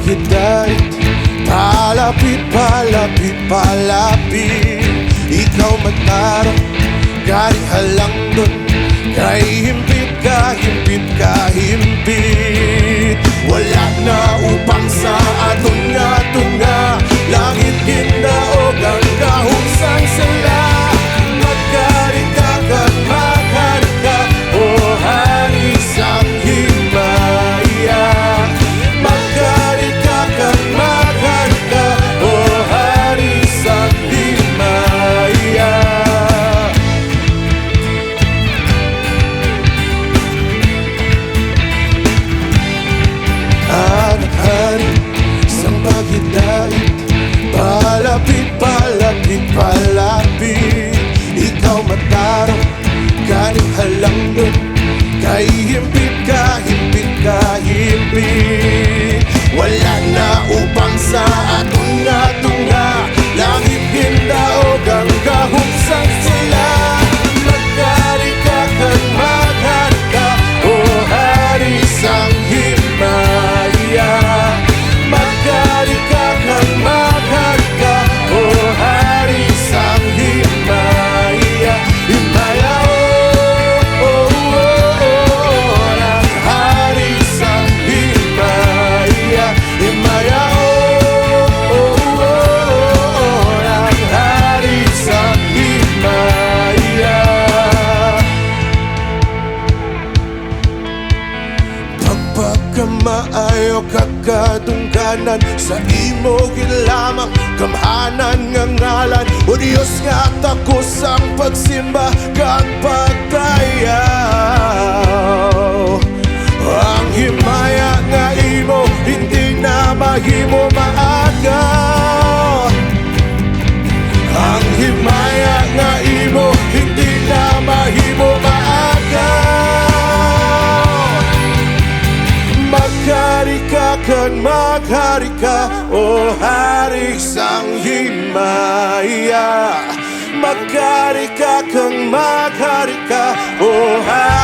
paghidait, palapit, palapit, palapit. Ikaw matarong, galing halang dun, kay himpit ka, himpit ka, himpit. Wala na upang sa atunga-tunga, langit gindaog ang kahusang sala. Magkari ka kang magkari ka, o hari sang himaya. Magkari ka kang magkari ka, o hari sang himaya. Anak hari sang paghidait, palapit, palapit, palapit. Ikaw matarong, galing halang dun, kay himpit ka, himpit ka, himpit. Wala na upang sa atunga-tunga, langit gindaog ang kahusang sila. Magkari ka kang magkari ka, o hari sang himaya. Magkari ka kang magkari ka, o hari sang himaya. Himaya, oh, oh, oh, oh, ang hari sang himaya. Himaya, oh, oh, oh, oh, ang hari sang himaya. Pagpagkamaayo kakadungganan, sa imo gilamang kamhanan nga ngalan. O Diyos nga takos ang pagsimba kag pagdayaw. Ang himaya nga imo hindi na mahimo maagaw. Ang himaya nga imo hindi na mahimo maagaw. Magkari ka kang magkari ka, o hari sang himaya. Magkari ka kang magkari ka, o hari